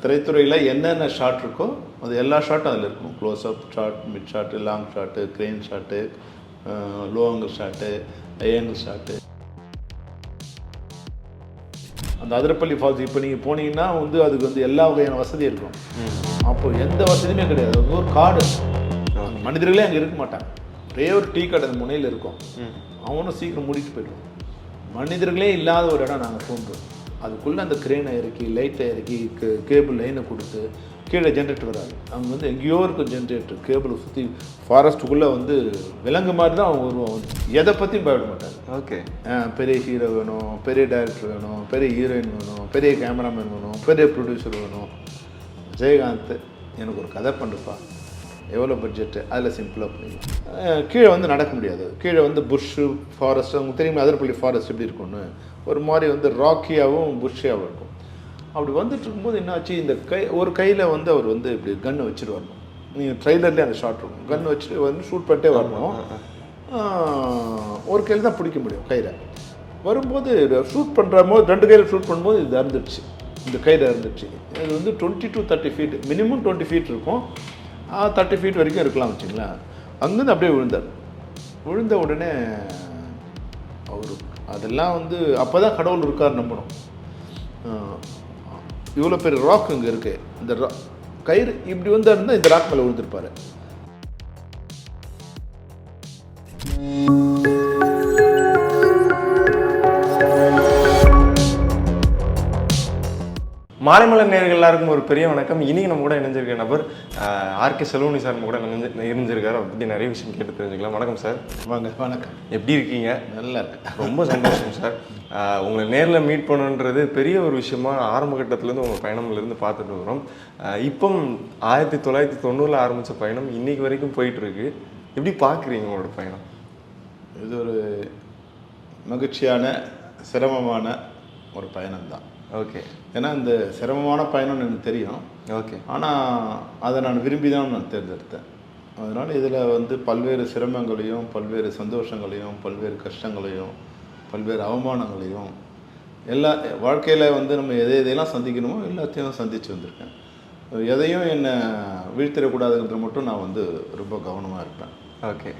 திரைத்துறையில் என்னென்ன ஷாட் இருக்கோ அது எல்லா ஷாட்டும் அதில் இருக்கும். Close up shot, mid shot, long shot, crane shot, low angle shot, high angle shot. அந்த அதிரப்பள்ளி ஃபால்ஸ் இப்போ நீங்கள் போனீங்கன்னா அதுக்கு எல்லா வகையான வசதி இருக்கும். அப்போ எந்த வசதியுமே கிடையாது. அது ஒரு காடு, மனிதர்களே அங்கே இருக்க மாட்டாங்க. ஒரே ஒரு டீ கடை அந்த முனையில் இருக்கும். அவனும் சீக்கிரம் மூடிட்டு போயிடுவோம். மனிதர்களே இல்லாத ஒரு இடம் நாங்கள் தோன்றுவோம். அதுக்குள்ளே அந்த கிரேனை இறக்கி, லைட்டை இறக்கி, கேபிள் லைனை கொடுத்து, கீழே ஜென்ரேட்டர் வராது. அவங்க எங்கேயோ இருக்கும் ஜென்ரேட்டர், கேபிளை சுற்றி ஃபாரஸ்ட்டுக்குள்ளே விலங்கு மாதிரி தான் அவங்க வருவோம். எதை பற்றியும் பயப்பட மாட்டாங்க. ஓகே, பெரிய ஹீரோ வேணும், பெரிய டைரக்டர் வேணும், பெரிய ஹீரோயின் வேணும், பெரிய கேமராமேன் வேணும், பெரிய ப்ரொடியூசர் வேணும். விஜயகாந்த் எனக்கு ஒரு கதை பண்ணுப்பா, எவ்வளோ பட்ஜெட்டு, அதில் சிம்பிளாக பண்ணிக்கலாம். கீழே நடக்க முடியாது. கீழே புஷ்ஷு, ஃபாரஸ்ட், அவங்க தெரியுமா அதிரப்பள்ளி ஃபாரஸ்ட் எப்படி இருக்கும்னு, ஒரு மாதிரி ராக்கியாகவும் புஷ்ஷியாகவும் இருக்கும். அப்படி வந்துட்டு இருக்கும்போது என்னாச்சு, இந்த ஒரு கையில் அவர் இப்படி கன்னை வச்சுட்டு வரணும். நீங்கள் ட்ரெய்லர்லேயே அந்த ஷாட் இருக்கும். கன் வச்சுட்டு ஷூட் பண்ணிட்டே வரணும். ஒரு கையில் தான் பிடிக்க முடியும் கையில். வரும்போது ஷூட் பண்ணுற போது 2 கையில் ஷூட் பண்ணும்போது இது இறந்துடுச்சு. இந்த கையில் இறந்துடுச்சு. இது 20 to 30 feet, மினிமம் 20 feet இருக்கும். 30 feet வரைக்கும் இருக்கலாம் வச்சுங்களேன். அங்கேருந்து அப்படியே விழுந்தார். விழுந்த உடனே அவர் அதெல்லாம் அப்போ தான் கடவுள் இருக்கார் நம்பணும். இவ்வளோ பெரிய ராக் இங்கே இருக்குது. இந்த கயிறு இப்படி இருந்தால் இந்த ராக் மேலே விழுந்திருப்பார். மாலைமலர் நேயர்கள் எல்லாருக்கும் ஒரு பெரிய வணக்கம். இன்னைக்கு நம்ம கூட இணைஞ்சிருக்க நபர் ஆர்கே செல்வமணி சார் நம்ம கூட இணைஞ்சிருக்காரு. அதை பற்றி நிறைய விஷயம் கேட்டு தெரிஞ்சுக்கலாம். வணக்கம் சார். வாங்க. வணக்கம். எப்படி இருக்கீங்க? நல்லா இருக்கு. ரொம்ப சந்தோஷம் சார். உங்களை நேரில் மீட் பண்ணுன்றது பெரிய ஒரு விஷயமா ஆரம்ப கட்டத்துலேருந்து உங்கள் பயணம்லேருந்து பார்த்துட்டு வரோம். இப்போ 1990 ஆரம்பித்த பயணம் இன்னைக்கு வரைக்கும் போயிட்டுருக்கு. எப்படி பார்க்குறீங்க உங்களோட பயணம்? இது ஒரு மகிழ்ச்சியான, சிரமமான ஒரு பயணம்தான். ஓகே. ஏன்னா இந்த சிரமமான பயணம்னு எனக்கு தெரியும். ஓகே. ஆனால் அதை நான் விரும்பி தான் நான் தேர்ந்தெடுத்தேன். அதனால் இதில் பல்வேறு சிரமங்களையும், பல்வேறு சந்தோஷங்களையும், பல்வேறு கஷ்டங்களையும், பல்வேறு அவமானங்களையும், எல்லா வாழ்க்கையில் நம்ம எதையெல்லாம் சந்திக்கணுமோ எல்லாத்தையும் சந்தித்து வந்திருக்கேன். எதையும் என்னை வீழ்த்திடக்கூடாதுங்கிறது மட்டும் நான் ரொம்ப கவனமாக இருப்பேன். ஓகே.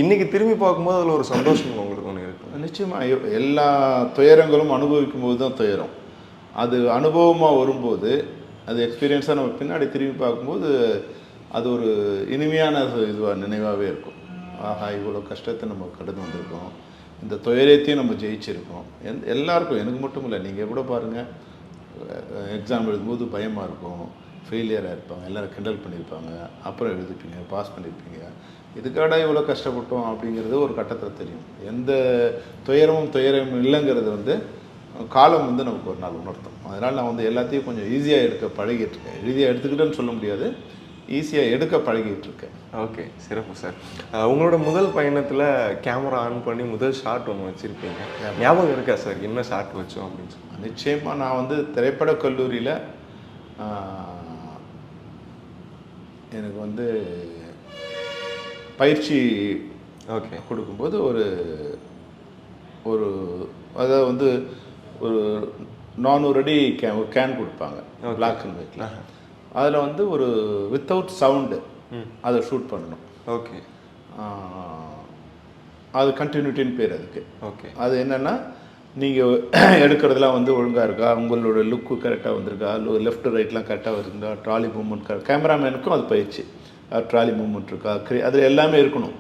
இன்றைக்கி திரும்பி பார்க்கும்போது அதில் ஒரு சந்தோஷம் உங்களுக்கு ஒன்று இருக்குது. நிச்சயமாக எல்லா துயரங்களும் அனுபவிக்கும் போது தான் துயரம். அது அனுபவமாக வரும்போது, அது எக்ஸ்பீரியன்ஸாக நம்ம பின்னாடி திரும்பி பார்க்கும்போது அது ஒரு இனிமையான நினைவாகவே இருக்கும். ஆஹா, இவ்வளோ கஷ்டத்தை நம்ம கடந்து வந்திருக்கோம், இந்த துயரத்தையும் நம்ம ஜெயிச்சிருக்கோம். எல்லாருக்கும், எனக்கு மட்டும் இல்லை, நீங்கள் கூட பாருங்கள், எக்ஸாம் எழுதும்போது பயமாக இருக்கும், ஃபெயிலியராக இருப்பாங்க, எல்லோரும் கிண்டல் பண்ணியிருப்பாங்க, அப்புறம் எழுதிப்பீங்க, பாஸ் பண்ணியிருப்பீங்க. இதுக்காக இவ்வளோ கஷ்டப்பட்டோம் அப்படிங்கிறது ஒரு கட்டத்தில் தெரியும். எந்த துயரம் இல்லைங்கிறது காலம் நமக்கு ஒரு நாள் உணர்த்தும். அதனால் நான் எல்லாத்தையும் கொஞ்சம் ஈஸியாக எடுக்க பழகிட்டுருக்கேன். ஈஸியாக எடுத்துக்கிட்டேன்னு சொல்ல முடியாது, ஈஸியாக எடுக்க பழகிட்டு இருக்கேன். ஓகே, சிறப்பு சார். உங்களோட முதல் பயணத்தில் கேமரா ஆன் பண்ணி முதல் ஷாட் ஒன்று வச்சுருப்பீங்க. ஞாபகம் இருக்கா சார் என்ன ஷாட் வச்சோம் அப்படின்னு சொல்லி? நிச்சயமாக. நான் திரைப்பட கல்லூரியில் எனக்கு பயிற்சி ஓகே கொடுக்கும்போது ஒரு அதாவது ஒரு 400 அடி கேன் கொடுப்பாங்க, பிளாக் அண்ட் ஒயிட்ல. அதில் ஒரு வித்தவுட் சவுண்டு அதை ஷூட் பண்ணணும். ஓகே. அது கண்டினியூட்டின்னு பேர் அதுக்கு. ஓகே. அது என்னென்னா, நீங்கள் எடுக்கிறதுலாம் ஒழுங்காக இருக்கா, உங்களோட லுக்கு கரெக்டாக வந்திருக்கா, லெஃப்ட் ரைட்லாம் கரெக்டாக வருதுங்களா, ட்ராலி மூவ்மெண்ட், கேமராமேனுக்கும் அது பயிற்சி, ட்ராலி மூவ்மெண்ட் இருக்கா, அதில் எல்லாமே இருக்கணும்.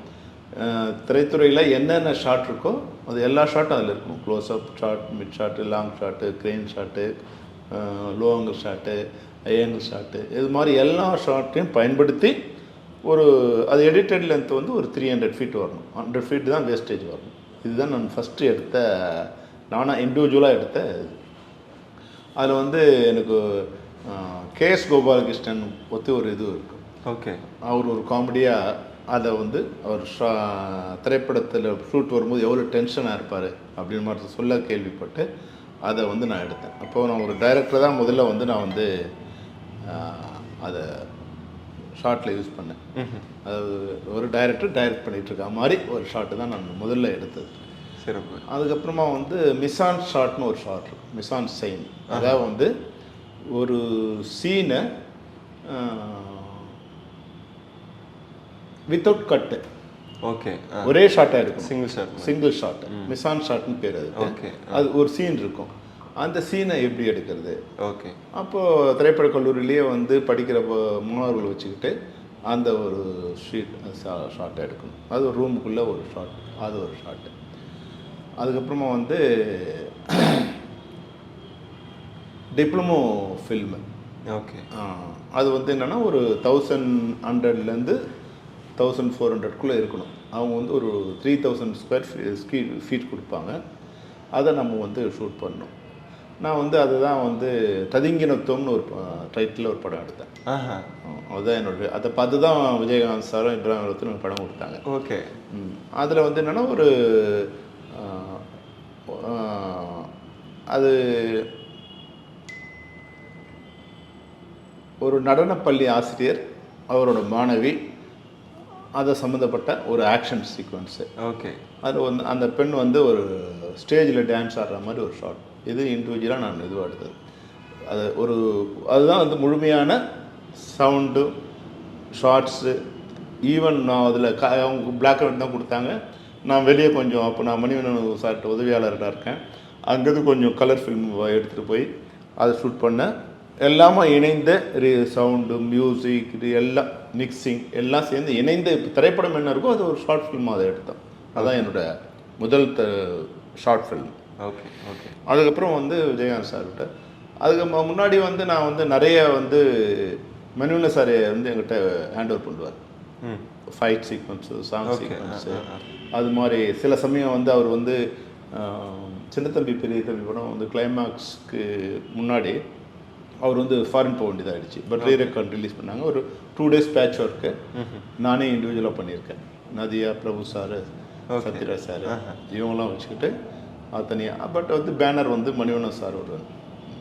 திரைத்துறையில் என்னென்ன ஷாட் இருக்கோ அது எல்லா ஷாட்டும் அதில் இருக்கும். Close up shot, mid shot, long shot, crane shot, low angle shot, high angle shot, இது மாதிரி எல்லா ஷாட்டையும் பயன்படுத்தி அது எடிட்டட் லென்த் ஒரு 300 feet வரணும். 100 feet தான் வேஸ்டேஜ் வரணும். இதுதான் நான் ஃபஸ்ட்டு எடுத்த, நானாக இண்டிவிஜுவலாக எடுத்த இது. அதில் எனக்கு கேஎஸ் கோபாலகிருஷ்ணன் ஒத்து ஒரு இது இருக்கும். ஓகே. அவர் ஒரு காமெடியாக அதை அவர் திரைப்படத்தில் ஷூட் வரும்போது எவ்வளோ டென்ஷனாக இருப்பார் அப்படின்னு மாதிரி சொல்ல கேள்விப்பட்டு அதை நான் எடுத்தேன். அப்போது நான் ஒரு டைரக்டர் தான் முதல்ல நான் அதை ஷார்ட்டில் யூஸ் பண்ணேன். அதாவது ஒரு டைரக்டர் டைரக்ட் பண்ணிகிட்ருக்க மாதிரி ஒரு ஷாட்டு தான் நான் முதல்ல எடுத்தது. சிறப்பு. அதுக்கப்புறமா மிசான் ஷாட்னு ஒரு ஷாட் இருக்கும். மிசான் சைன், அதாவது ஒரு சீனை வித்தவுட் கட்டு ஓகே, ஒரே ஷாட்டாக இருக்கும், சிங்கிள் ஷாட் மிசான் ஷாட்னு பேர் அது. ஓகே, அது ஒரு சீன் இருக்கும், அந்த சீனை எப்படி எடுக்கிறது. ஓகே, அப்போது திரைப்பட கல்லூரியிலேயே வந்து படிக்கிற மாணவர்கள் வச்சுக்கிட்டு அந்த ஒரு ஷாட்டை எடுக்கணும். அது ஒரு ரூமுக்குள்ளே ஒரு ஷாட், அது ஒரு ஷாட்டு. அதுக்கப்புறமா வந்து டிப்ளமோ ஃபில்மு. ஓகே, அது வந்து என்னென்னா ஒரு 1100லேருந்து 1400க்குள்ளே இருக்கணும். அவங்க வந்து ஒரு 3000 ஸ்கொயர் ஃபீட் கொடுப்பாங்க, அதை நம்ம வந்து ஷூட் பண்ணணும். நான் வந்து அதுதான் வந்து ததிங்கினத்துவம்னு ஒரு டைட்டில் ஒரு படம் எடுத்தேன். அதுதான் என்னோட, அதை பார்த்து தான் விஜயகாந்த் சாரும் இப்ராஹிம் ரத்தனும் படம் கொடுத்தாங்க. ஓகே, அதில் வந்து என்னென்னா ஒரு அது ஒரு நடனப்பள்ளி ஆசிரியர், அவரோட மாணவி, அதை சம்மந்தப்பட்ட ஒரு ஆக்ஷன் சீக்வன்ஸு. ஓகே, அது வந்து அந்த பெண் வந்து ஒரு ஸ்டேஜில் டான்ஸ் ஆடுற மாதிரி ஒரு ஷாட். இது இண்டிவிஜுவலாக நான் இதுவாக எடுத்தது. அது ஒரு அதுதான் வந்து முழுமையான சவுண்டு ஷார்ட்ஸு. ஈவன் நான் அதில் அவங்க பிளாக் அண்ட் ஒயிட் தான் கொடுத்தாங்க. நான் வெளியே கொஞ்சம், அப்போ நான் மணிவண்ணன் சார்கிட்ட உதவியாளர்கிட்ட இருக்கேன், அங்கேருந்து கொஞ்சம் கலர் ஃபில்ம் எடுத்துகிட்டு போய் அதை ஷூட் பண்ணேன். எல்லாமே இணைந்த சவுண்டு, மியூசிக், இது எல்லாம் மிக்சிங் எல்லாம் சேர்ந்து இணைந்த திரைப்படம் என்ன இருக்கோ அது ஒரு ஷார்ட் ஃபில்மாக அதை எடுத்தோம். அதுதான் என்னோடய முதல் ஷார்ட் ஃபில்ம். Okay, okay. அதுக்கப்புறம் வந்து விஜயகாந்த் சார்கிட்ட, அதுக்கு முன்னாடி வந்து நான் வந்து நிறைய வந்து மணிவண்ண சாரை வந்து எங்கிட்ட ஹேண்ட் ஓவர் பண்ணுவார். ஃபைட் சீக்வன்ஸு, சாங் சீக்வன்ஸு, அது மாதிரி சில சமயம் வந்து அவர் வந்து சின்னத்தம்பி பெரிய தம்பி படம் வந்து கிளைமேக்ஸ்க்கு முன்னாடி அவர் வந்து ஃபாரின் போக வேண்டியதாகிடுச்சு. பட் ரீரெக்கார்ட் ரிலீஸ் பண்ணாங்க. ஒரு 2 days பேட்ச் ஒர்க்கு நானே இண்டிவிஜுவலாக பண்ணியிருக்கேன். நதியா, பிரபு சார், சத்யராஜ் சார், இவங்களாம் வச்சுக்கிட்டு அது தனியாக. பட் வந்து பேனர் வந்து மணிவண்ணன் சார் வருவாங்க.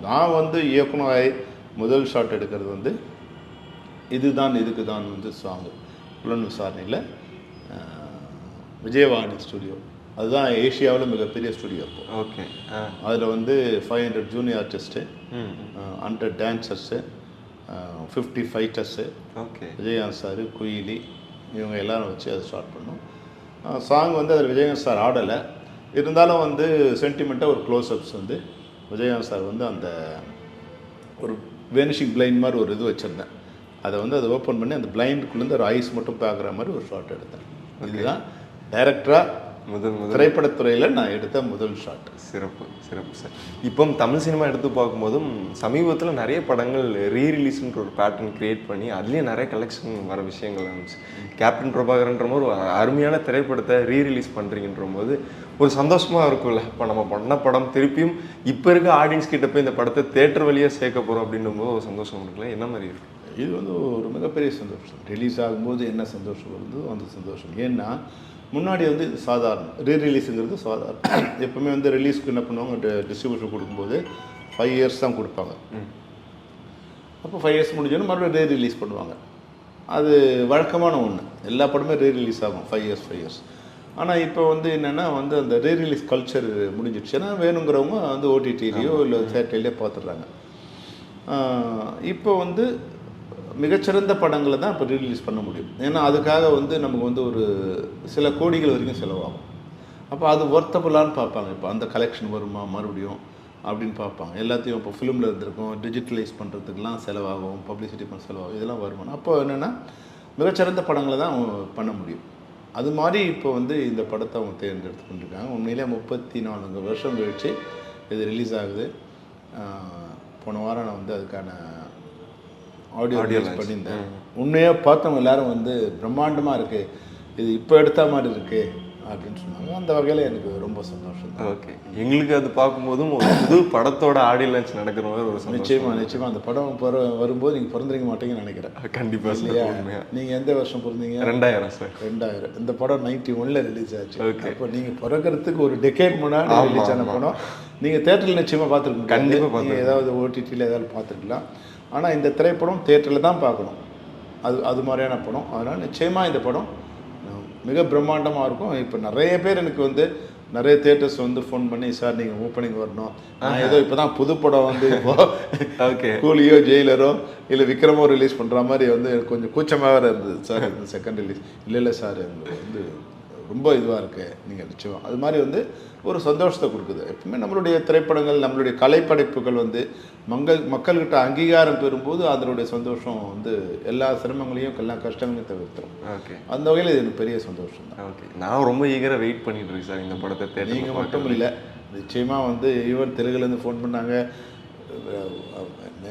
நான் வந்து இயக்குனராய் முதல் ஷாட் எடுக்கிறது வந்து இதுதான் இதுக்கு தான் வந்து சாங்கு புலன் விசாரணையில் விஜயவாணி ஸ்டுடியோ, அதுதான் ஏஷியாவில் மிகப்பெரிய ஸ்டுடியோ. ஓகே, அதில் வந்து 500 junior artist, 100 dancers, 50 fighters, okay, Vijayakanth sir, Kuyili, இவங்க எல்லாரும் வச்சு அதை ஸ்டார்ட் பண்ணோம். சாங் வந்து அதில் விஜயகாந்த் சார் ஆடலை, இருந்தாலும் வந்து சென்டிமெண்ட்டாக ஒரு க்ளோஸ்அப்ஸ் வந்து விஜயகாந்த் சார் வந்து அந்த ஒரு வேனிஷிங் பிளைண்ட் மாதிரி ஒரு இது வச்சுருந்தேன். அதை வந்து அதை ஓப்பன் பண்ணி அந்த பிளைண்டுக்குள்ளேருந்து ஒரு ஐஸ் மட்டும் பார்க்குற மாதிரி ஒரு ஷாட் எடுத்தேன். இதுதான் டைரக்டராக முதல் திரைப்படத்துறையில் நான் எடுத்த முதல் ஷாட். சிறப்பு, சிறப்பு சார். இப்போ தமிழ் சினிமா எடுத்து பார்க்கும்போதும் சமீபத்தில் நிறைய படங்கள் ரீரிலீஸ்ன்ற ஒரு பேட்டர்ன் கிரியேட் பண்ணி அதுலேயே நிறைய கலெக்ஷன் வர விஷயங்கள் இருந்துச்சு. கேப்டன் பிரபாகரன்ற மாதிரி ஒரு அருமையான திரைப்படத்தை ரீரிலீஸ் பண்ணுறீங்கன்ற போது ஒரு சந்தோஷமாக இருக்கும்ல. இப்போ நம்ம பண்ண படம் திருப்பியும் இப்போ இருக்க ஆடியன்ஸ் கிட்ட போய் இந்த படத்தை தேட்டர் வழியாக சேர்க்க போகிறோம் அப்படின்னும் போது ஒரு சந்தோஷம் இருக்குல்ல, என்ன மாதிரி இருக்கும்? இது வந்து ஒரு மிகப்பெரிய சந்தோஷம். ரிலீஸ் ஆகும்போது என்ன சந்தோஷம் வருதோ அந்த சந்தோஷம். ஏன்னா முன்னாடி வந்து சாதாரணம், ரீரிலீஸுங்கிறது சாதாரணம். எப்பவுமே வந்து ரிலீஸ்க்கு என்ன பண்ணுவாங்க, டிஸ்ட்ரிபியூஷன் கொடுக்கும்போது 5 years தான் கொடுப்பாங்க. அப்போ 5 years முடிஞ்சோன்னு மறுபடியும் ரீரிலீஸ் பண்ணுவாங்க. அது வழக்கமான ஒன்று, எல்லா படமே ரீரிலீஸ் ஆகும் 5 years. ஆனால் இப்போ வந்து என்னென்னா வந்து அந்த ரீரிலீஸ் கல்ச்சர் முடிஞ்சிடுச்சுன்னா வேணுங்கிறவங்க வந்து ஓடிடிலேயோ இல்லை தேட்டர்லேயோ பார்த்துட்றாங்க. இப்போ வந்து மிகச்சிறந்த படங்களை தான் இப்போ ரீரிலீஸ் பண்ண முடியும். ஏன்னா அதுக்காக வந்து நமக்கு வந்து ஒரு சில கோடிகள் வரைக்கும் செலவாகும். அப்போ அது ஒர்த்தபுளான்னு பார்ப்பாங்க. இப்போ அந்த கலெக்ஷன் வருமா மறுபடியும் அப்படின்னு பார்ப்பாங்க. எல்லாத்தையும் இப்போ ஃபிலிமில் இருந்திருக்கும், டிஜிட்டலைஸ் பண்ணுறதுக்கெலாம் செலவாகும், பப்ளிசிட்டி பண்ண செலவாகும், இதெல்லாம் வருமானம். அப்போ என்னென்னா மிகச்சிறந்த படங்களை தான் பண்ண முடியும். அது மாதிரி இப்போ வந்து இந்த படத்தை அவங்க தேர்ந்தெடுத்து கொண்டிருக்காங்க. உண்மையிலே 34 வருஷம் கழிச்சு இது ரிலீஸ் ஆகுது. போன வாரம் நான் வந்து அதுக்கான ஆடியோ ரிலீஸ் பண்ணியிருந்தேன். உண்மையாக பார்த்தவங்க எல்லாரும் வந்து பிரம்மாண்டமாக இருக்குது, இது இப்போ எடுத்த மாதிரி இருக்குது அப்படின்னு சொன்னாங்க. அந்த வகையில் எனக்கு ரொம்ப சந்தோஷம் தான். ஓகே, எங்களுக்கு அது பார்க்கும்போதும் ஒரு புது படத்தோட ஆடியோ லான்ச் நடக்கிற மாதிரி ஒரு நிச்சயமாக அந்த படம் வரும்போது நீங்கள் பிறந்திருக்க மாட்டீங்கன்னு நினைக்கிறேன். கண்டிப்பாக இல்லையா? நீங்கள் எந்த வருஷம் பிறந்தீங்க? 2000 சார். 2000. இந்த படம் 91ல் ரிலீஸ் ஆச்சு. அப்போ நீங்கள் பிறக்கிறதுக்கு ஒரு டெக்கேட் முன்னாடி ரிலீஸ் ஆன படம். நீங்கள் தேட்டரில் நிச்சயமாக பார்த்துருக்கீங்க. கண்டிப்பாக நீங்கள் ஏதாவது ஓடிடியில் ஏதாவது பார்த்துருக்கலாம். ஆனால் இந்த திரைப்படம் தேட்டரில் தான் பார்க்கணும். அது மாதிரியான படம். அதனால் நிச்சயமாக இந்த படம் மிக பிரம்மாண்டமாக இருக்கும். இப்போ நிறைய பேர் எனக்கு வந்து நிறைய தியேட்டர்ஸ் வந்து ஃபோன் பண்ணி சார் நீங்கள் ஓப்பனிங் வரணும். நான் ஏதோ இப்போ தான் புது படம் வந்து இப்போ ஓகே கூலியோ ஜெயிலரோ இல்லை விக்ரமோ ரிலீஸ் பண்ணுற மாதிரி வந்து கொஞ்சம் கூச்சமாக வேறு இருந்தது சார். இந்த செகண்ட் ரிலீஸ் இல்லை சார் எங்களுக்கு வந்து ரொம்ப இதுவாக இருக்குது நீங்கள் நிச்சயம் அது மாதிரி வந்து ஒரு சந்தோஷத்தை கொடுக்குது. எப்பவுமே நம்மளுடைய திரைப்படங்கள் நம்மளுடைய கலைப்படைப்புகள் வந்து மக்கள்கிட்ட அங்கீகாரம் பெறும்போது அதனுடைய சந்தோஷம் வந்து எல்லா சிரமங்களையும் எல்லா கஷ்டங்களையும் தவிர்த்துரும். ஓகே, அந்த வகையில் இது எனக்கு பெரிய சந்தோஷம் தான். ஓகே, நான் ரொம்ப ஈகராக வெயிட் பண்ணிட்டு இருக்கேன் சார் இந்த படத்தை. நீங்கள் மட்டும் இல்லை, நிச்சயமாக வந்து ஈவன் தெலுங்குலேருந்து ஃபோன் பண்ணாங்க,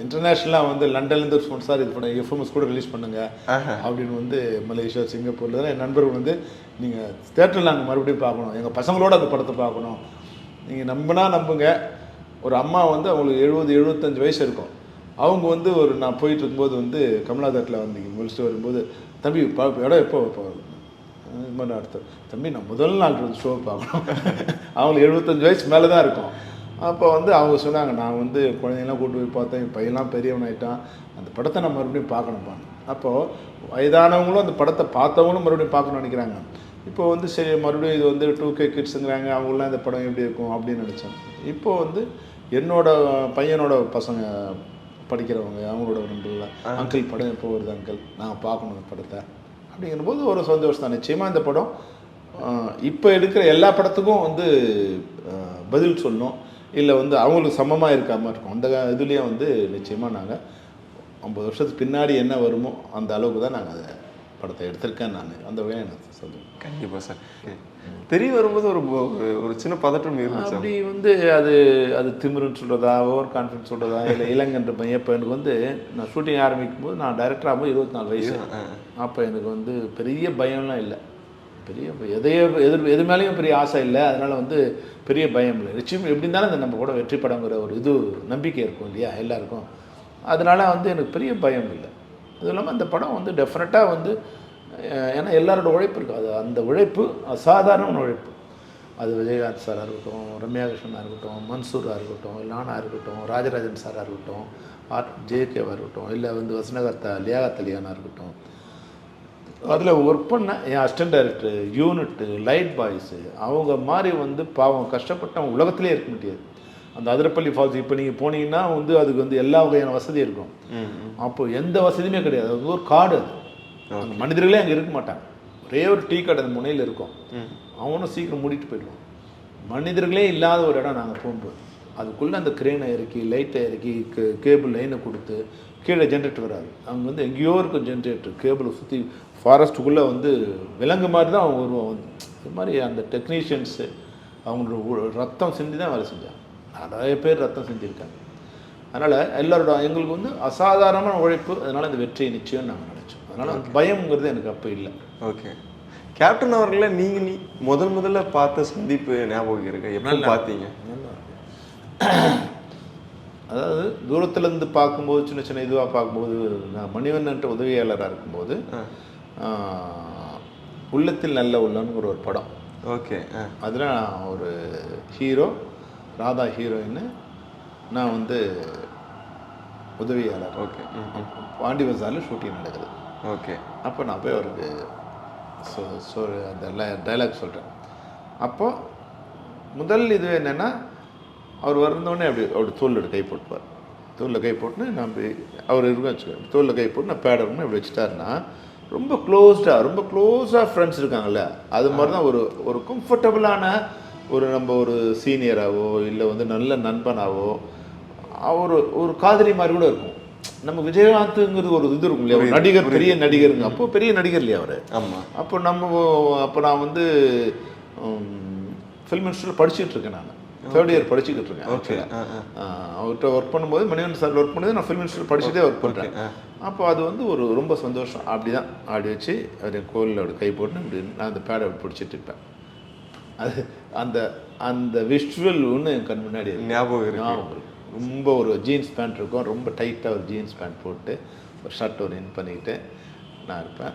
இன்டர்நேஷ்னலாக வந்து லண்டன்லேருந்து ஃபோன் சார் இது பண்ண எஃப்எம்எஸ் கூட ரிலீஸ் பண்ணுங்க அப்படின்னு வந்து மலேசியா சிங்கப்பூரில் என் நண்பர்கள் வந்து நீங்கள் தேட்டரில் நாங்கள் மறுபடியும் பார்க்கணும், எங்கள் பசங்களோட அந்த படத்தை பார்க்கணும். நீங்கள் நம்புங்க, ஒரு அம்மா வந்து அவங்களுக்கு 70-75 வயசு இருக்கும். அவங்க வந்து ஒரு நான் போயிட்டு இருக்கும்போது வந்து கமலா தேட்டில் வந்து முடிச்சுட்டு வரும்போது தம்பி இடம் எப்போ இது மாதிரி அர்த்தம் தம்பி நான் முதல் நாள் ஷோ பார்க்கணும். அவங்களுக்கு 75 வயசு மேலே தான் இருக்கும். அப்போ வந்து அவங்க சொன்னாங்க நான் வந்து குழந்தைங்களாம் கூட்டு போய் பார்த்தேன், என் பையன்லாம் பெரியவனாயிட்டான், அந்த படத்தை நான் மறுபடியும் பார்க்கணும்ப்பாங்க. அப்போது வயதானவங்களும் அந்த படத்தை பார்த்தவங்களும் மறுபடியும் பார்க்கணும்னு நினைக்கிறாங்க. இப்போ வந்து சரி மறுபடியும் இது வந்து 2K கிட்ஸுங்கிறாங்க, அவங்களாம் இந்த படம் எப்படி இருக்கும் அப்படின்னு நினச்சேன். இப்போது வந்து என்னோட பையனோட பசங்க படிக்கிறவங்க அவங்களோட நண்பர்கள் அங்கிள் படம் எப்போ வருது அங்கிள் நான் பார்க்கணும் அந்த படத்தை அப்படிங்கிற போது ஒரு சந்தோஷம் தான். நிச்சயமாக இந்த படம் இப்போ எடுக்கிற எல்லா படத்துக்கும் வந்து பதில் சொல்லணும், இல்லை வந்து அவங்களுக்கு சமமாக இருக்காமல் இருக்கும். அந்த இதுலேயும் வந்து நிச்சயமாக நாங்கள் 50 வருஷத்துக்கு பின்னாடி என்ன வருமோ அந்த அளவுக்கு தான் நாங்கள் அதை படத்தை எடுத்திருக்கேன். நான் அந்த வகையாக எனக்கு சொல்லுவேன். கண்டிப்பாக சார். தெரிய வரும்போது ஒரு ஒரு சின்ன பதட்டம் இருந்துச்சு. அப்படி வந்து அது திமிருன்னு சொல்கிறதா, ஓவர் கான்ஃபிடன்ஸ் சொல்கிறதா, இல்லை இளங்கன்ற பையன். இப்போ எனக்கு வந்து நான் ஷூட்டிங் ஆரம்பிக்கும் போது நான் டைரக்டர் ஆகும்போது 24 வயசு. அப்போ எனக்கு வந்து பெரிய பயம்லாம் இல்லை, எது மேலேயும் பெரிய ஆசை இல்லை, அதனால் வந்து பெரிய பயம் இல்லை. நிச்சயம் எப்படி இருந்தாலும் இந்த நம்ம கூட வெற்றி படங்கிற ஒரு இது நம்பிக்கை இருக்கும் இல்லையா எல்லாருக்கும். அதனால் வந்து எனக்கு பெரிய பயம் இல்லை. அதுவும் இல்லாமல் அந்த படம் வந்து டெஃபினட்டாக வந்து ஏன்னா எல்லாரோட உழைப்பு இருக்குது, அது அந்த உழைப்பு அசாதாரண உழைப்பு. அது விஜயகாந்த் சாராக இருக்கட்டும், ரம்யா கிருஷ்ணனாக இருக்கட்டும், மன்சூராக இருக்கட்டும், லானா இருக்கட்டும், ராஜராஜன் சாராக இருக்கட்டும், JKவாக இருக்கட்டும், இல்லை வந்து வசனகர்த்தா லியாகத் அலியானா இருக்கட்டும், அதில் ஒர்க் பண்ண என் assistant director, unit, light boys, அவங்க மாதிரி வந்து பாவம் கஷ்டப்பட்டவங்க உலகத்திலே இருக்க முடியாது. அந்த அதிரப்பள்ளி ஃபால்ஸ் இப்போ நீங்கள் போனீங்கன்னா வந்து அதுக்கு வந்து எல்லா வகையான வசதி இருக்கும். அப்போது எந்த வசதியுமே கிடையாது, அது ஒரு காடு. அது அந்த மனிதர்களே அங்கே இருக்க மாட்டாங்க. ஒரே ஒரு டீ கடை அந்த முனையில் இருக்கும், அவனும் சீக்கிரம் மூடிட்டு போயிடுவான். மனிதர்களே இல்லாத ஒரு இடம் நாங்கள் போகும்போது அதுக்குள்ளே அந்த கிரேனை இறக்கி லைட்டை இறக்கி கேபிள் லைனை கொடுத்து கீழே ஜென்ரேட்டர் வராது. அவங்க வந்து எங்கேயோ இருக்கும் ஜென்ரேட்டர், கேபிளை சுற்றி ஃபாரஸ்ட்டுக்குள்ளே வந்து விலங்கு மாதிரி தான் அவங்க வருவாங்க. வந்து இது மாதிரி அந்த டெக்னீஷியன்ஸு அவங்களோட ரத்தம் சிந்தி தான் வேலை செஞ்சாங்க. நிறைய பேர் ரத்தம் செஞ்சுருக்காங்க. அதனால் எல்லாரோட எங்களுக்கு வந்து அசாதாரணமான உழைப்பு. அதனால் இந்த வெற்றியை நிச்சயம் நாங்கள் நினச்சோம். அதனால் அந்த பயம்ங்கிறது எனக்கு அப்போ இல்லை. ஓகே, கேப்டன் அவர்களை நீங்கள் முதல்ல பார்த்த சந்திப்பு ஞாபகம் இருக்கு? எப்படி பார்த்தீங்க? அதாவது தூரத்துலேருந்து பார்க்கும்போது சின்ன சின்ன இதுவாக பார்க்கும்போது நான் மணிவண்ணன்ட்ட உதவியாளராக இருக்கும்போது உள்ளத்தில் நல்ல உள்ளங்கிற ஒரு படம். ஓகே, அதில் நான் ஒரு ஹீரோ, ராதா ஹீரோயின்னு, நான் வந்து உதவியாளர். ஓகே, பாண்டி பஜாரில் ஷூட்டிங் நடக்குது. ஓகே, அப்போ நான் போய் அவருக்கு அந்த டைலாக் சொல்கிறேன். அப்போது முதல் இது என்னென்னா அவர் வந்தோடனே அப்படி தோளில் கை போட்டுப்பார். தோளில் கை போட்டுன்னு நான் போய் அவர் இருக்கும் வச்சுக்கேன், தோளில் கை போட்டு நான் பேடர்னு இப்படி வச்சுட்டாருன்னா ரொம்ப க்ளோஸாக ஃப்ரெண்ட்ஸ் இருக்காங்கல்ல, அது மாதிரி தான் ஒரு கம்ஃபர்டபுளான நம்ம ஒரு சீனியராகவோ இல்லை வந்து நல்ல நண்பனாகவோ ஒரு காதலி மாதிரி கூட இருக்கும். நம்ம விஜயகாந்த்ங்கிறது ஒரு இது இருக்கும் இல்லையா, ஒரு நடிகர், பெரிய நடிகருங்க. அப்போது பெரிய நடிகர் இல்லையா அவர். ஆமாம். அப்போ நான் வந்து ஃபில்ம் இன்ஸ்டியூட்டில் படிச்சுட்டு இருக்கேன். நான் 3rd இயர் படிச்சுக்கிட்டு இருக்கேன். அவர்கிட்ட ஒர்க் பண்ணும்போது மணிவண்ணன் சார் ஒர்க் பண்ணும்போது நான் ஃபில்ம் இன்ஸ்டியூட் படிச்சுட்டே ஒர்க் பண்ணுறேன். அப்போ அது வந்து ரொம்ப சந்தோஷம். அப்படி தான் ஆடி வச்சு அவர் கோலில் அப்படி கை போட்டு இப்படி நான் அந்த பேடை பிடிச்சிட்டு இருப்பேன். அது அந்த விஷுவல் ஒன்று என் கண் முன்னாடி ஞாபகம். ரொம்ப ஒரு ஜீன்ஸ் பேண்ட் இருக்கும், ரொம்ப டைட்டாக ஒரு ஜீன்ஸ் பேண்ட் போட்டு ஒரு ஷர்ட் ஒரு இன் பண்ணிக்கிட்டு நான் இருப்பேன்.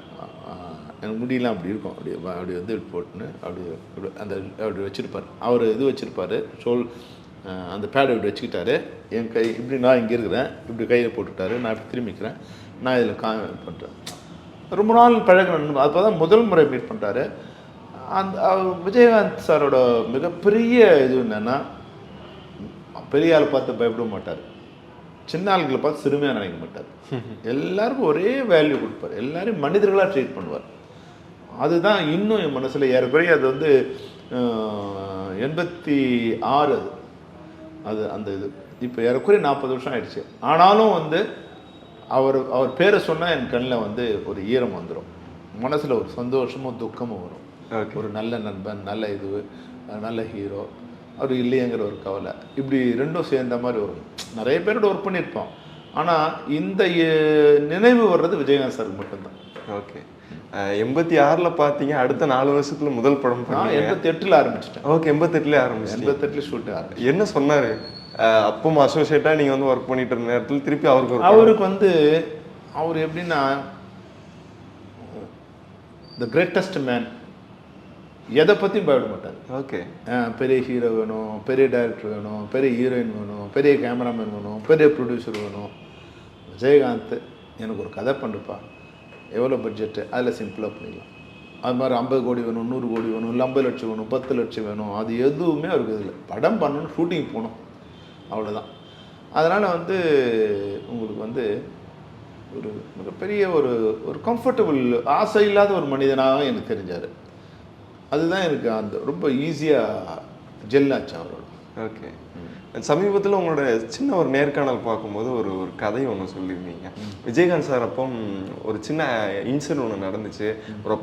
எனக்கு முடியெல்லாம் அப்படி இருக்கும், அப்படி வந்து போட்டுன்னு அப்படி வச்சுருப்பார். அவர் இது வச்சுருப்பார் அந்த பேடை இப்படி வச்சுக்கிட்டாரு. என் கை இப்படி, நான் இங்கே இருக்கிறேன், இப்படி கையில் போட்டுக்கிட்டாரு, நான் இப்படி திரும்பிக்கிறேன், நான் இதில் பண்ணுறேன். ரொம்ப நாள் பழகணும். அப்போ தான் முதல் முறை மீட் பண்ணுறாரு. விஜயகாந்த் சாரோட மிகப்பெரிய இது என்னன்னா, பெரிய ஆள் பார்த்து பயப்பட மாட்டார், சின்ன ஆளுங்களை பார்த்து சிறுமையாக நினைக்க மாட்டார். எல்லாருக்கும் ஒரே வேல்யூ கொடுப்பார், எல்லாரையும் மனிதர்களாக ட்ரீட் பண்ணுவார். அதுதான் இன்னும் என் மனசில் ஏறக்குறைய அது வந்து 86 அது அந்த இது இப்போ ஏறக்குறைய 40 வருஷம் ஆயிடுச்சு. ஆனாலும் வந்து அவர் பேரை சொன்னால் என் கண்ணில் வந்து ஒரு ஈரம் வந்துடும், மனசில் ஒரு சந்தோஷமும் துக்கமும் வரும். ஒரு நல்ல நண்பன், நல்ல இது, நல்ல ஹீரோ, அவர் இல்லையங்கிற ஒரு கவலை, இப்படி ரெண்டும் சேர்ந்த மாதிரி வரும். நிறைய பேரோட ஒர்க் பண்ணியிருப்போம், ஆனால் இந்த நினைவு வர்றது விஜயகாந்த் சாருக்கு மட்டும்தான். ஓகே. 86ல் பார்த்தீங்க, அடுத்த 4 வருஷத்துல முதல் படம் 88ல் ஆரம்பிச்சிட்டேன். ஓகே, 88லே ஆரம்பிச்சு 88ல் ஷூட் ஆரம்பிச்சு. என்ன சொன்னார் அப்பவும் அசோசியேட்டாக நீங்கள் வந்து ஒர்க் பண்ணிட்டு இருந்த நேரத்தில் திருப்பி அவருக்கு வந்து அவர் எப்படின்னா த கிரேட்டஸ்ட் மேன், எதை பற்றியும் பயப்பட மாட்டார். ஓகே. பெரிய ஹீரோ வேணும், பெரிய டைரக்டர் வேணும், பெரிய ஹீரோயின் வேணும், பெரிய கேமராமேன் வேணும், பெரிய ப்ரொடியூசர் வேணும். விஜயகாந்த் எனக்கு ஒரு கதை பண்ணுப்பா, எவ்வளோ பட்ஜெட்டு, அதில் சிம்பிளாக பண்ணிடலாம். அது மாதிரி 50 கோடி வேணும், 100 கோடி வேணும், இல்லை 50 லட்சம் வேணும், 10 லட்சம் வேணும், அது எதுவுமே அவருக்கு இதில் படம் பண்ணணும், ஷூட்டிங் போகணும், அவ்வளோதான். அதனால் வந்து உங்களுக்கு வந்து ஒரு மிகப்பெரிய ஒரு கம்ஃபர்டபுள், ஆசை இல்லாத ஒரு மனிதனாக எனக்கு தெரிஞ்சார். அதுதான் எனக்கு அந்த ரொம்ப ஈஸியாக ஜெல்லாச்சு அவரோட. ஓகே. சமீபத்தில் உங்களோட சின்ன ஒரு நேர்காணல் பார்க்கும்போது ஒரு கதை ஒன்று சொல்லியிருந்தீங்க. விஜயகாந்த் சார் அப்போ ஒரு சின்ன இன்சிடென்ட் ஒன்று நடந்துச்சு. ஒரு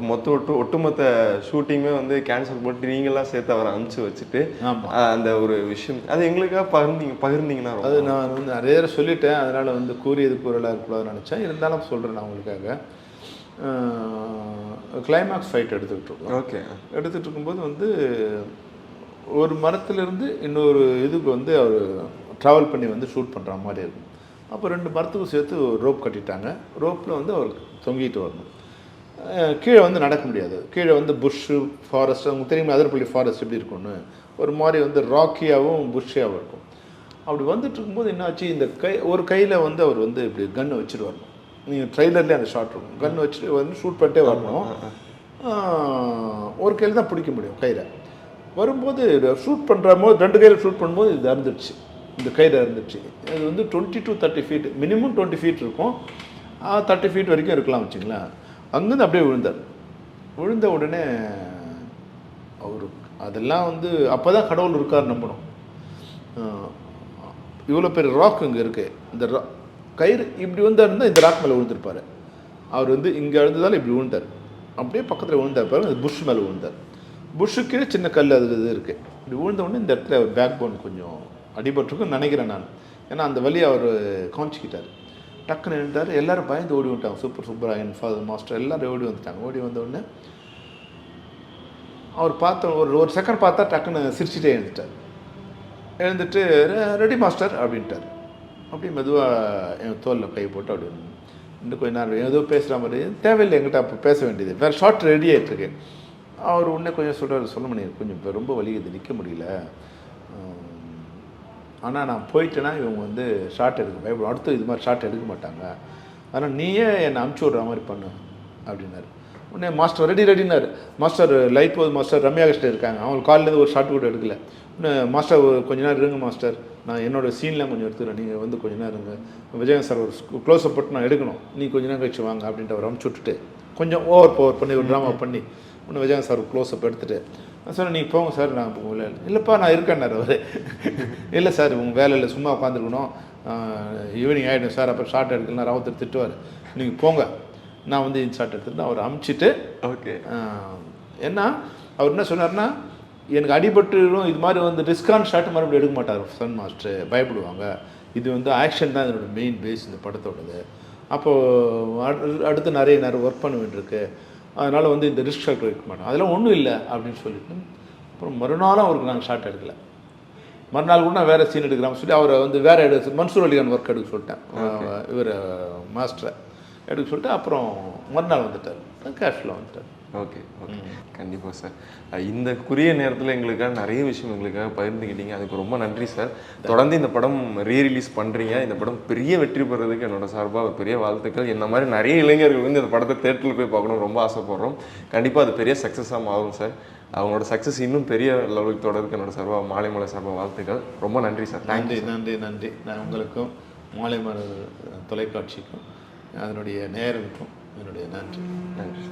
ஒட்டுமொத்த ஷூட்டிங்குமே வந்து கேன்சல் போட்டு நீங்களாம் சேர்த்து அவரை அனுப்பிச்சு வச்சுட்டு அந்த ஒரு விஷயம் அது எங்களுக்காக பகிர்ந்தீங்கன்னா. அது நான் வந்து நிறைய நேரம் சொல்லிட்டேன், அதனால் வந்து கூறியது கூறலாக இருக்கக்கூடாதுன்னு நினச்சேன். இருந்தாலும் சொல்கிறேன் நான் உங்களுக்காக. கிளைமேக்ஸ் ஃபைட் எடுத்துக்கிட்டு இருக்கோம். ஓகே. எடுத்துகிட்டு இருக்கும்போது வந்து ஒரு மரத்துலேருந்து இன்னொரு இதுக்கு வந்து அவர் ட்ராவல் பண்ணி வந்து ஷூட் பண்ணுற மாதிரி இருக்கும். அப்போ 2 மரத்துக்கும் சேர்த்து ரோப் கட்டிட்டாங்க. ரோப்பில் வந்து அவர் தொங்கிட்டு வரணும். கீழே வந்து நடக்க முடியாது. கீழே வந்து புஷ்ஷு, ஃபாரஸ்ட், உங்களுக்கு தெரியுமா அதிரப்பள்ளி ஃபாரஸ்ட் எப்படி இருக்கும்னு, ஒரு மாதிரி வந்து ராக்கியாகவும் புஷ்ஷியாகவும் இருக்கும். அப்படி வந்துட்டு இருக்கும்போது என்னாச்சு, இந்த ஒரு கையில் வந்து அவர் வந்து இப்படி கன்னை வச்சுட்டு வரணும். நீங்கள் ட்ரெய்லர்லேயே அந்த ஷாட் இருக்கும், கன் வச்சுட்டு வந்து ஷூட் பண்ணிட்டே வரணும். ஒரு கையில் தான் பிடிக்க முடியும் கையில். வரும்போது ஷூட் பண்ணுற போது 2 கையில் ஷூட் பண்ணும்போது இது இறந்துடுச்சு, இந்த கையில் இறந்துடுச்சு. இது வந்து 20 to 30 ஃபீட், மினிமம் 20 ஃபீட் இருக்கும், 30 ஃபீட் வரைக்கும் இருக்கலாம் வச்சுங்களேன். அங்கேருந்து அப்படியே விழுந்தார். விழுந்த உடனே அவர் அதெல்லாம் வந்து அப்போ தான் கடவுள் இருக்கார் நம்பணும். இவ்வளோ பெரிய ராக் இங்கே இருக்குது, இந்த கயிறு இப்படி வந்தாருந்தால் இந்த ராக் மேலே விழுந்திருப்பார். அவர் வந்து இங்கே எழுந்ததால் இப்படி விழுந்தார், அப்படியே பக்கத்தில் விழுந்தார் பாருங்க, அது புஷ் மேலே விழுந்தார். புஷ்ஷுக்கு சின்ன கல் அது இது இருக்குது. இப்படி விழுந்த உடனே இந்த இடத்துல பேக் போன் கொஞ்சம் அடிபட்டிருக்குன்னு நினைக்கிறேன் நான், ஏன்னா அந்த வழியை அவர் காமிச்சிக்கிட்டார். டக்குன்னு எழுந்தார். எல்லோரும் பயந்து ஓடி வந்துட்டாங்க. சுப்பராயன், ஃபாதர் மாஸ்டர் எல்லோரும் ஓடி வந்துட்டாங்க. ஓடி வந்த உடனே அவர் பார்த்த ஒரு செகண்ட் பார்த்தா டக்குன்னு சிரிச்சிட்டே எழுந்துட்டார். எழுந்துட்டு ரெடி மாஸ்டர் அப்படின்ட்டார். அப்படியே மெதுவாக என் தோலில் கை போட்டு அப்படி இன்னும் கொஞ்ச நேரம் ஏதோ பேசுகிற மாதிரி, தேவையில்லை எங்கிட்ட அப்போ பேச வேண்டியது, வேறு ஷார்ட் ரெடி ஆகிட்டுருக்கு. அவர் உடனே கொஞ்சம் சொல்ல முடியாது, கொஞ்சம் இப்போ ரொம்ப வலிக்குது, நிற்க முடியல, ஆனால் நான் போயிட்டேன்னா இவங்க வந்து ஷார்ட் எடுக்க பயப்படும், அடுத்து இது மாதிரி ஷார்ட் எடுக்க மாட்டாங்க, ஆனால் நீயே என்னை அமுச்சு விட்ற மாதிரி பண்ணு அப்படின்னாரு. உடனே மாஸ்டர் ரெடினார். மாஸ்டர் லைட் போது மாஸ்டர் ரம்யா கிருஷ்ணன் இருக்காங்க, அவங்க காலிலேருந்து ஒரு ஷார்ட் கூட எடுக்கல. இன்னும் மாஸ்டர் கொஞ்ச நேரம் இருங்க மாஸ்டர், நான் என்னோடய சீன்லாம் கொஞ்சம் எடுத்துக்கிறேன், நீங்கள் வந்து கொஞ்ச நேரம் இருங்க, விஜயகாந்த் சார் ஒரு க்ளோஸ்அப் போட்டு நான் எடுக்கணும், நீ கொஞ்ச நேரம் கழிச்சு வாங்க அப்படின்ட்டு அவர் அமுச்சு விட்டுட்டு கொஞ்சம் ஓவர் பண்ணி ஒரு ட்ராமா பண்ணி இன்னும் விஜயகாந்த் சார் ஒரு க்ளோஸ்அப் எடுத்துகிட்டு நான் சொன்னேன், நீங்கள் போங்க சார், நான் போகல. இல்லைப்பா நான் இருக்கேன்னார் அவர். இல்லை சார் உங்கள் வேலை இல்லை, சும்மா உட்காந்துருக்கணும், ஈவினிங் ஆகிடும் சார், அப்புறம் ஷார்ட் எடுக்கலாம், ராவத்தர் திட்டுவார், நீங்கள் போங்க, நான் வந்து இந்த ஷார்ட் எடுத்துட்டு அவர் அமுச்சிட்டு. ஓகே. ஏன்னா அவர் என்ன சொன்னார்னா, எனக்கு அடிபட்டுடும், இது மாதிரி வந்து ரிஸ்கான் ஷாட் மறுபடியும் எடுக்க மாட்டார் சன் மாஸ்டர், பயப்படுவாங்க, இது வந்து ஆக்ஷன் தான் இதனோட மெயின் பேஸ் இந்த படத்தோடது, அப்போது அடுத்து நிறைய ஒர்க் பண்ண வேண்டியிருக்கு, அதனால் வந்து இந்த ரிஸ்க் ஷாட் எடுக்க மாட்டோம், அதெல்லாம் ஒன்றும் இல்லை அப்படின்னு சொல்லிட்டு அப்புறம் மறுநாளும் அவருக்கு நாங்கள் ஷாட் எடுக்கலை. மறுநாள் கூட நான் வேறு சீன் எடுக்கிறான்னு சொல்லி அவரை வந்து வேறு மன்சூர் அலிகான் ஒர்க் எடுக்க சொல்லிட்டேன், இவர் மாஸ்டரை எடுக்க சொல்லிட்டு அப்புறம் மறுநாள் வந்துட்டார், கேஷில் வந்துட்டார். ஓகே ஓகே கண்டிப்பாக சார். இந்த குறுகிய நேரத்தில் எங்களுக்காக நிறைய விஷயம் எங்களுக்காக பகிர்ந்துக்கிட்டீங்க, அதுக்கு ரொம்ப நன்றி சார். தொடர்ந்து இந்த படம் ரீரிலீஸ் பண்ணுறீங்க, இந்த படம் பெரிய வெற்றி பெறதுக்கு என்னோட சார்பாக ஒரு பெரிய வாழ்த்துக்கள். இந்த மாதிரி நிறைய இளைஞர்கள் வந்து இந்த படத்தை தேட்டரில் போய் பார்க்கணும் ரொம்ப ஆசைப்படுறோம். கண்டிப்பாக அது பெரிய சக்ஸஸாக மாறும் சார். அவங்களோட சக்ஸஸ் இன்னும் பெரிய லெவலுக்கு தொடர்றதுக்கு என்னோட சார்பாக மாலைமலை சார்பாக வாழ்த்துக்கள். ரொம்ப நன்றி சார். நன்றி நன்றி நன்றி. நான் உங்களுக்கும் மாலைமலர் தொலைக்காட்சிக்கும் அதனுடைய நேயர்களுக்கும் என்னுடைய நன்றி.